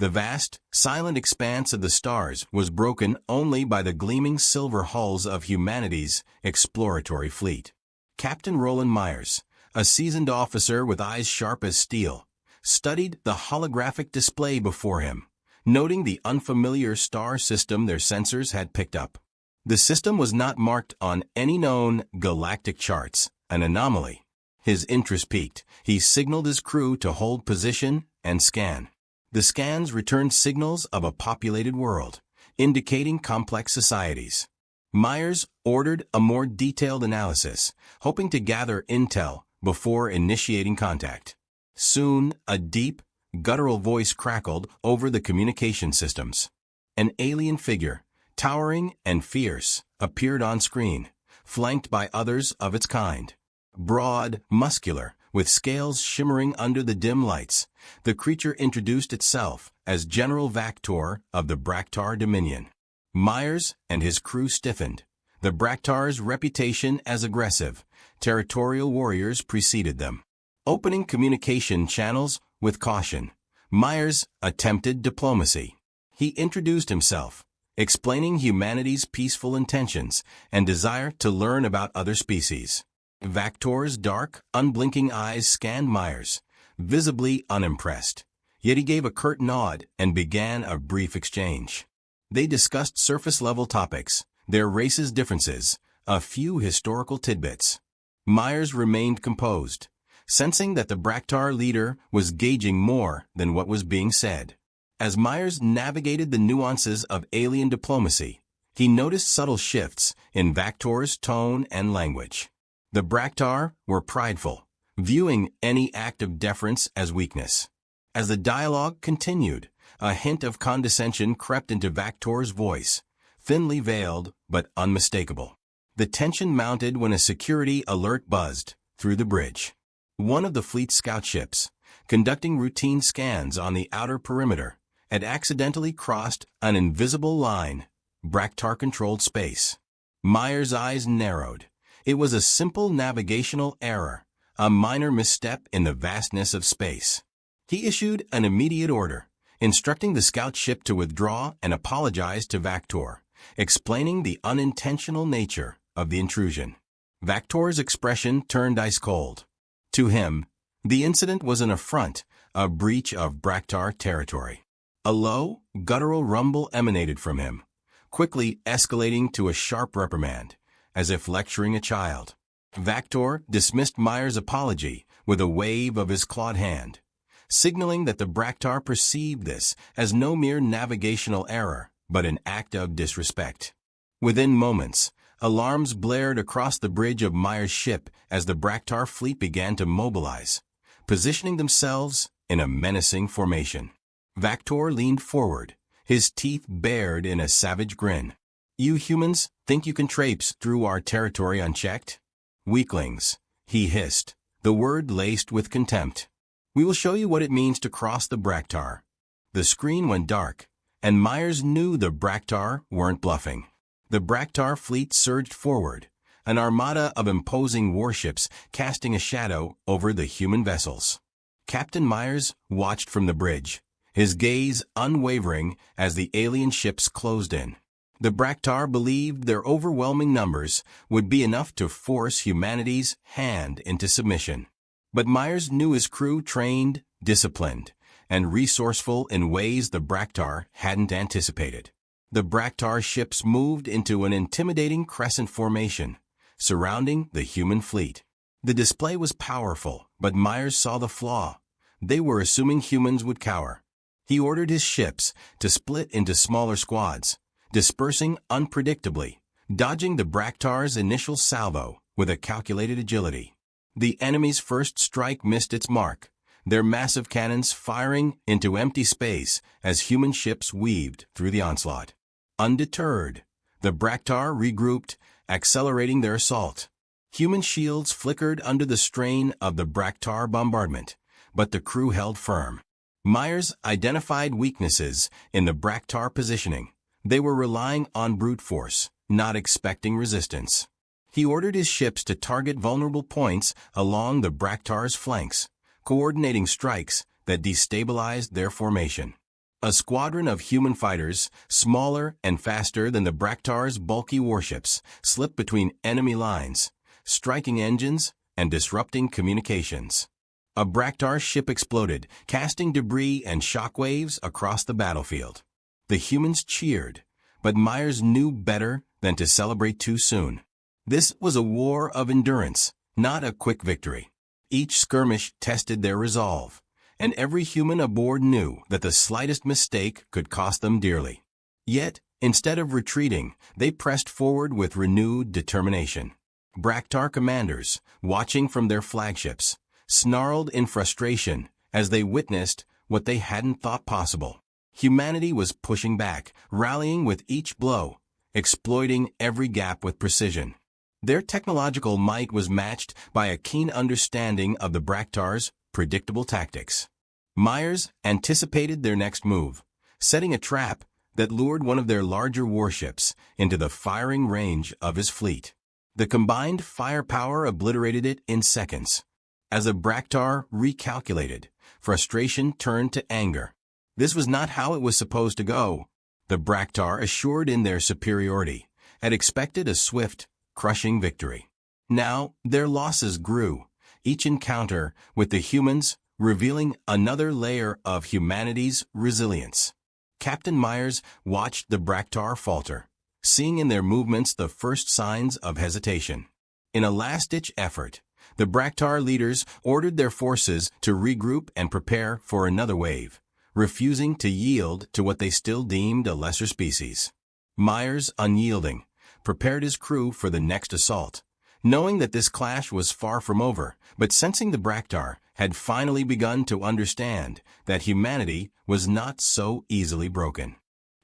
The vast, silent expanse of the stars was broken only by the gleaming silver hulls of humanity's exploratory fleet. Captain Roland Myers, a seasoned officer with eyes sharp as steel, studied the holographic display before him, noting the unfamiliar star system their sensors had picked up. The system was not marked on any known galactic charts, an anomaly. His interest piqued. He signaled his crew to hold position and scan. The scans returned signals of a populated world, indicating complex societies. Myers ordered a more detailed analysis, hoping to gather intel before initiating contact. Soon, a deep, guttural voice crackled over the communication systems. An alien figure, towering and fierce, appeared on screen, flanked by others of its kind. Broad, muscular, with scales shimmering under the dim lights, the creature introduced itself as General Vactor of the Braktar Dominion. Myers and his crew stiffened. The Braktar's reputation as aggressive, territorial warriors preceded them. Opening communication channels with caution, Myers attempted diplomacy. He introduced himself, explaining humanity's peaceful intentions and desire to learn about other species. Vactor's dark, unblinking eyes scanned Myers, visibly unimpressed. Yet he gave a curt nod and began a brief exchange. They discussed surface-level topics, their race's differences, a few historical tidbits. Myers remained composed, sensing that the Braktar leader was gauging more than what was being said. As Myers navigated the nuances of alien diplomacy, he noticed subtle shifts in Vactor's tone and language. The Braktar were prideful, viewing any act of deference as weakness. As the dialogue continued, a hint of condescension crept into Vactor's voice, thinly veiled but unmistakable. The tension mounted when a security alert buzzed through the bridge. One of the fleet's scout ships, conducting routine scans on the outer perimeter, had accidentally crossed an invisible line, Braktar-controlled space. Myers' eyes narrowed. It was a simple navigational error, a minor misstep in the vastness of space. He issued an immediate order, instructing the scout ship to withdraw and apologize to Vactor, explaining the unintentional nature of the intrusion. Vactor's expression turned ice-cold. To him, the incident was an affront, a breach of Braktar territory. A low, guttural rumble emanated from him, quickly escalating to a sharp reprimand, as if lecturing a child. Vactor dismissed Myers' apology with a wave of his clawed hand, signaling that the Braktar perceived this as no mere navigational error, but an act of disrespect. Within moments, alarms blared across the bridge of Myers' ship as the Braktar fleet began to mobilize, positioning themselves in a menacing formation. Vactor leaned forward, his teeth bared in a savage grin. "You humans think you can traipse through our territory unchecked? Weaklings," he hissed, the word laced with contempt. "We will show you what it means to cross the Braktar." The screen went dark, and Myers knew the Braktar weren't bluffing. The Braktar fleet surged forward, an armada of imposing warships casting a shadow over the human vessels. Captain Myers watched from the bridge, his gaze unwavering as the alien ships closed in. The Braktar believed their overwhelming numbers would be enough to force humanity's hand into submission. But Myers knew his crew trained, disciplined, and resourceful in ways the Braktar hadn't anticipated. The Braktar ships moved into an intimidating crescent formation, surrounding the human fleet. The display was powerful, but Myers saw the flaw. They were assuming humans would cower. He ordered his ships to split into smaller squads, dispersing unpredictably, dodging the Braktar's initial salvo with a calculated agility. The enemy's first strike missed its mark, their massive cannons firing into empty space as human ships weaved through the onslaught. Undeterred, the Braktar regrouped, accelerating their assault. Human shields flickered under the strain of the Braktar bombardment, but the crew held firm. Myers identified weaknesses in the Braktar positioning. They were relying on brute force, not expecting resistance. He ordered his ships to target vulnerable points along the Braktar's flanks, coordinating strikes that destabilized their formation. A squadron of human fighters, smaller and faster than the Braktar's bulky warships, slipped between enemy lines, striking engines and disrupting communications. A Braktar ship exploded, casting debris and shockwaves across the battlefield. The humans cheered, but Myers knew better than to celebrate too soon. This was a war of endurance, not a quick victory. Each skirmish tested their resolve, and every human aboard knew that the slightest mistake could cost them dearly. Yet, instead of retreating, they pressed forward with renewed determination. Braktar commanders, watching from their flagships, snarled in frustration as they witnessed what they hadn't thought possible. Humanity was pushing back, rallying with each blow, exploiting every gap with precision. Their technological might was matched by a keen understanding of the Braktar's predictable tactics. Myers anticipated their next move, setting a trap that lured one of their larger warships into the firing range of his fleet. The combined firepower obliterated it in seconds. As the Braktar recalculated, frustration turned to anger. This was not how it was supposed to go. The Braktar, assured in their superiority, had expected a swift, crushing victory. Now, their losses grew, each encounter with the humans revealing another layer of humanity's resilience. Captain Myers watched the Braktar falter, seeing in their movements the first signs of hesitation. In a last-ditch effort, the Braktar leaders ordered their forces to regroup and prepare for another wave, refusing to yield to what they still deemed a lesser species. Myers, unyielding, prepared his crew for the next assault, knowing that this clash was far from over, but sensing the Braktar had finally begun to understand that humanity was not so easily broken.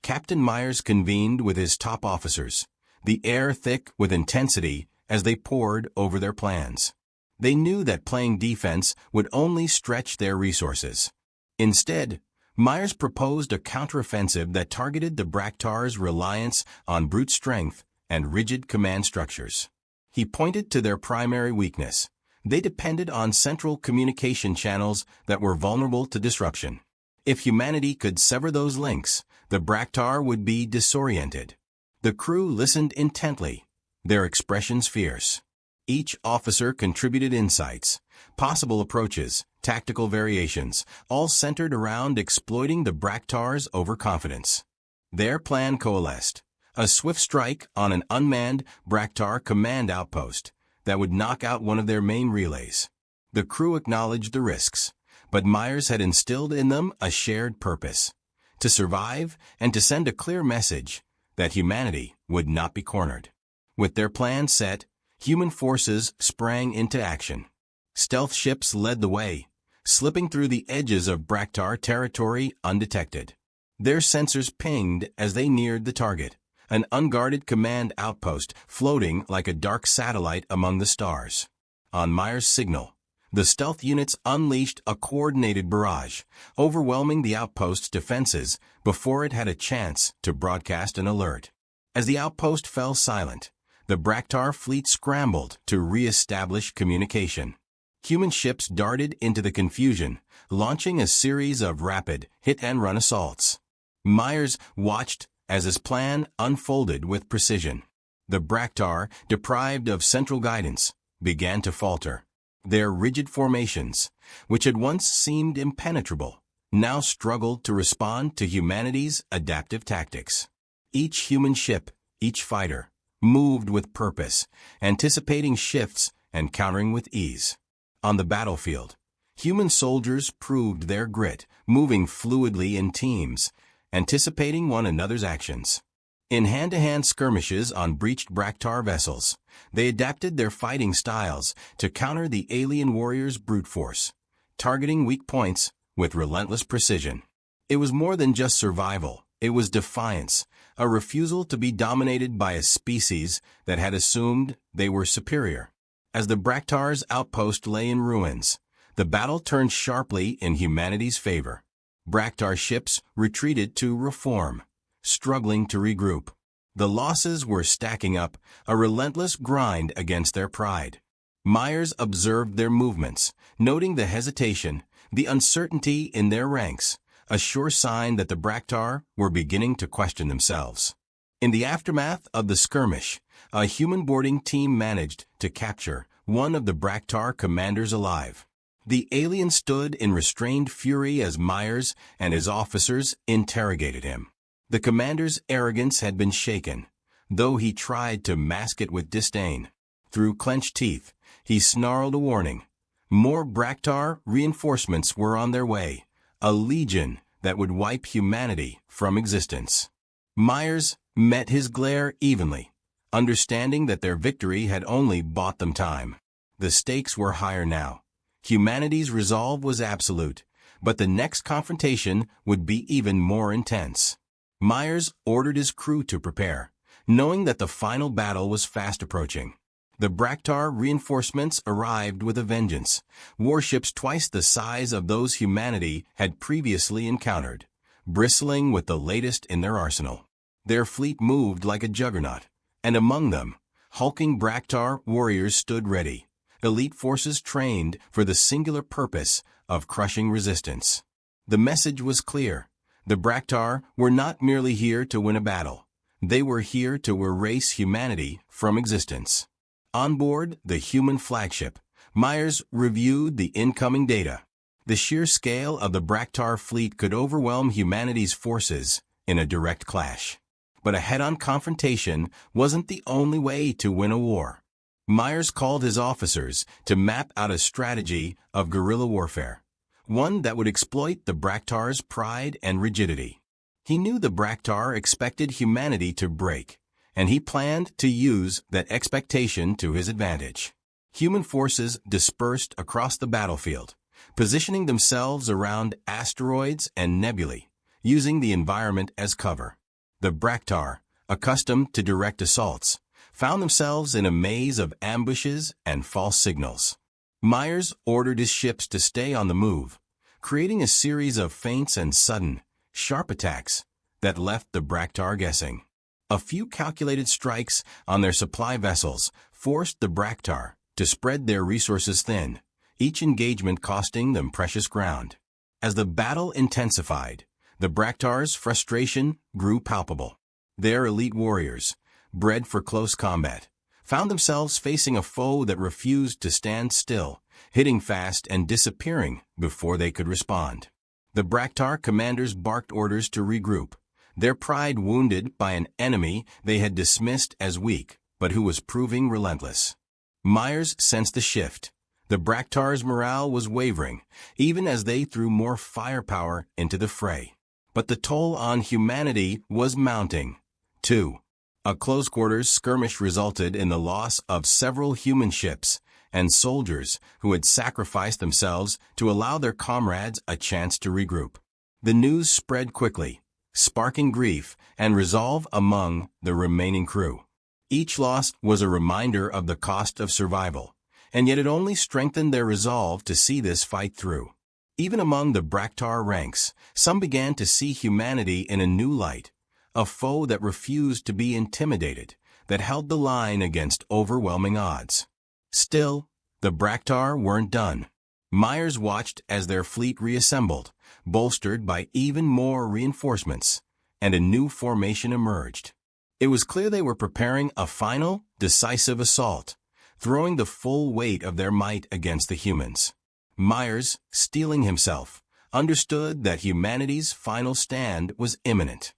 Captain Myers convened with his top officers, the air thick with intensity as they pored over their plans. They knew that playing defense would only stretch their resources. Instead, Myers proposed a counteroffensive that targeted the Braktar's reliance on brute strength and rigid command structures. He pointed to their primary weakness. They depended on central communication channels that were vulnerable to disruption. If humanity could sever those links, the Braktar would be disoriented. The crew listened intently, their expressions fierce. Each officer contributed insights, possible approaches, tactical variations, all centered around exploiting the Braktar's overconfidence. Their plan coalesced: a swift strike on an unmanned Braktar command outpost that would knock out one of their main relays. The crew acknowledged the risks, but Myers had instilled in them a shared purpose: to survive and to send a clear message that humanity would not be cornered. With their plan set, human forces sprang into action. Stealth ships led the way, slipping through the edges of Braktar territory undetected. Their sensors pinged as they neared the target, an unguarded command outpost floating like a dark satellite among the stars. On Myers' signal, the stealth units unleashed a coordinated barrage, overwhelming the outpost's defenses before it had a chance to broadcast an alert. As the outpost fell silent, the Braktar fleet scrambled to re-establish communication. Human ships darted into the confusion, launching a series of rapid hit-and-run assaults. Myers watched as his plan unfolded with precision. The Braktar, deprived of central guidance, began to falter. Their rigid formations, which had once seemed impenetrable, now struggled to respond to humanity's adaptive tactics. Each human ship, each fighter, moved with purpose, anticipating shifts and countering with ease. On the battlefield, human soldiers proved their grit, moving fluidly in teams, anticipating one another's actions. In hand-to-hand skirmishes on breached Braktar vessels, they adapted their fighting styles to counter the alien warriors' brute force, targeting weak points with relentless precision. It was more than just survival. It was defiance, a refusal to be dominated by a species that had assumed they were superior. As the Braktar's outpost lay in ruins, the battle turned sharply in humanity's favor. Braktar ships retreated to reform, struggling to regroup. The losses were stacking up, a relentless grind against their pride. Myers observed their movements, noting the hesitation, the uncertainty in their ranks, a sure sign that the Braktar were beginning to question themselves. In the aftermath of the skirmish, a human boarding team managed to capture one of the Braktar commanders alive. The alien stood in restrained fury as Myers and his officers interrogated him. The commander's arrogance had been shaken, though he tried to mask it with disdain. Through clenched teeth, he snarled a warning. More Braktar reinforcements were on their way, a legion that would wipe humanity from existence. Myers met his glare evenly, understanding that their victory had only bought them time. The stakes were higher now. Humanity's resolve was absolute, but the next confrontation would be even more intense. Myers ordered his crew to prepare, knowing that the final battle was fast approaching. The Braktar reinforcements arrived with a vengeance, warships twice the size of those humanity had previously encountered, bristling with the latest in their arsenal. Their fleet moved like a juggernaut, and among them, hulking Braktar warriors stood ready, elite forces trained for the singular purpose of crushing resistance. The message was clear. The Braktar were not merely here to win a battle. They were here to erase humanity from existence. On board the human flagship, Myers reviewed the incoming data. The sheer scale of the Braktar fleet could overwhelm humanity's forces in a direct clash. But a head-on confrontation wasn't the only way to win a war. Myers called his officers to map out a strategy of guerrilla warfare, one that would exploit the Braktar's pride and rigidity. He knew the Braktar expected humanity to break, and he planned to use that expectation to his advantage. Human forces dispersed across the battlefield, positioning themselves around asteroids and nebulae, using the environment as cover. The Braktar, accustomed to direct assaults, found themselves in a maze of ambushes and false signals. Myers ordered his ships to stay on the move, creating a series of feints and sudden, sharp attacks that left the Braktar guessing. A few calculated strikes on their supply vessels forced the Braktar to spread their resources thin, each engagement costing them precious ground. As the battle intensified, the Braktar's frustration grew palpable. Their elite warriors, bred for close combat, found themselves facing a foe that refused to stand still, hitting fast and disappearing before they could respond. The Braktar commanders barked orders to regroup, their pride wounded by an enemy they had dismissed as weak, but who was proving relentless. Myers sensed the shift. The Braktar's morale was wavering, even as they threw more firepower into the fray. But the toll on humanity was mounting. 2. A close-quarters skirmish resulted in the loss of several human ships and soldiers who had sacrificed themselves to allow their comrades a chance to regroup. The news spread quickly, sparking grief and resolve among the remaining crew. Each loss was a reminder of the cost of survival, and yet it only strengthened their resolve to see this fight through. Even among the Braktar ranks, some began to see humanity in a new light, a foe that refused to be intimidated, that held the line against overwhelming odds. Still, the Braktar weren't done. Myers watched as their fleet reassembled, bolstered by even more reinforcements, and a new formation emerged. It was clear they were preparing a final, decisive assault, throwing the full weight of their might against the humans. Myers, steeling himself, understood that humanity's final stand was imminent.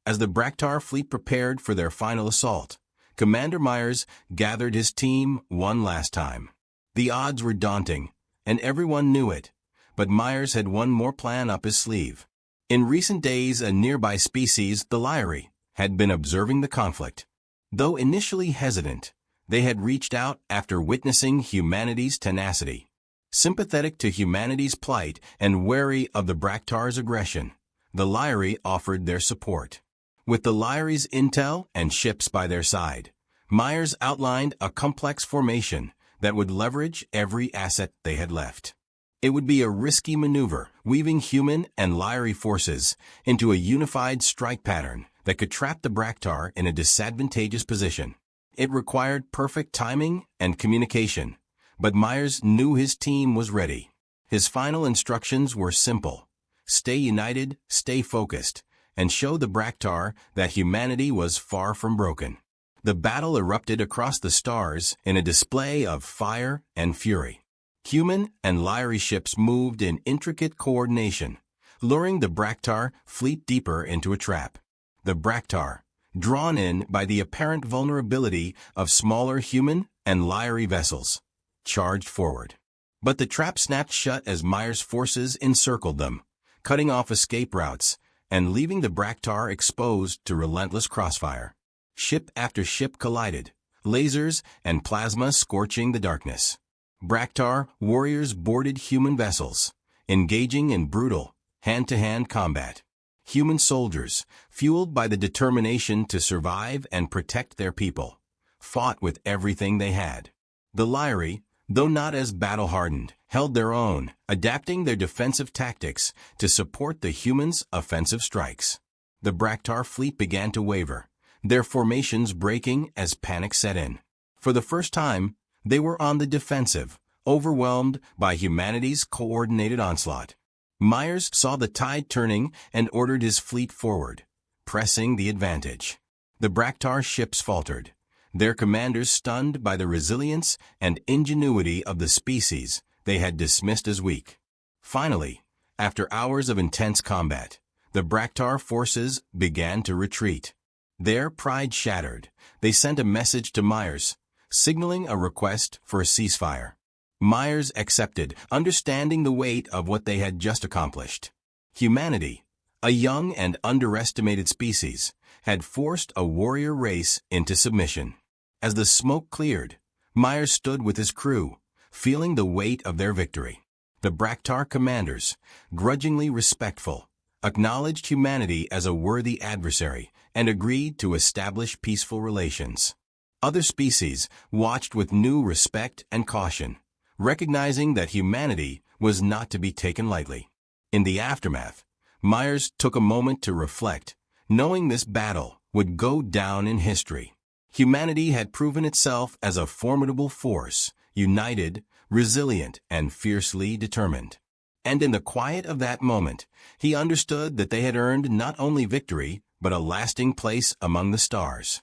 As the Braktar fleet prepared for their final assault, Commander Myers gathered his team one last time. The odds were daunting, and everyone knew it, but Myers had one more plan up his sleeve. In recent days, a nearby species, the Lyri, had been observing the conflict. Though initially hesitant, they had reached out after witnessing humanity's tenacity. Sympathetic to humanity's plight and wary of the Braktar's aggression, the Lyri offered their support. With the Lyri's intel and ships by their side, Myers outlined a complex formation that would leverage every asset they had left. It would be a risky maneuver, weaving human and Lyri forces into a unified strike pattern that could trap the Braktar in a disadvantageous position. It required perfect timing and communication, but Myers knew his team was ready. His final instructions were simple: stay united, stay focused, and show the Braktar that humanity was far from broken. The battle erupted across the stars in a display of fire and fury. Human and Lyri ships moved in intricate coordination, luring the Braktar fleet deeper into a trap. The Braktar, drawn in by the apparent vulnerability of smaller human and Lyri vessels, charged forward. But the trap snapped shut as Myers' forces encircled them, cutting off escape routes and leaving the Braktar exposed to relentless crossfire. Ship after ship collided, lasers and plasma scorching the darkness. Braktar warriors boarded human vessels, engaging in brutal, hand-to-hand combat. Human soldiers, fueled by the determination to survive and protect their people, fought with everything they had. The Lyri, though not as battle-hardened, held their own, adapting their defensive tactics to support the humans' offensive strikes. The Braktar fleet began to waver, their formations breaking as panic set in. For the first time, they were on the defensive, overwhelmed by humanity's coordinated onslaught. Myers saw the tide turning and ordered his fleet forward, pressing the advantage. The Braktar ships faltered, their commanders stunned by the resilience and ingenuity of the species they had dismissed as weak. Finally, after hours of intense combat, the Braktar forces began to retreat. Their pride shattered, they sent a message to Myers, signaling a request for a ceasefire. Myers accepted, understanding the weight of what they had just accomplished. Humanity, a young and underestimated species, had forced a warrior race into submission. As the smoke cleared, Myers stood with his crew, feeling the weight of their victory. The Braktar commanders, grudgingly respectful, acknowledged humanity as a worthy adversary and agreed to establish peaceful relations. Other species watched with new respect and caution, recognizing that humanity was not to be taken lightly. In the aftermath, Myers took a moment to reflect, knowing this battle would go down in history. Humanity had proven itself as a formidable force, united, resilient, and fiercely determined. And in the quiet of that moment, he understood that they had earned not only victory, but a lasting place among the stars.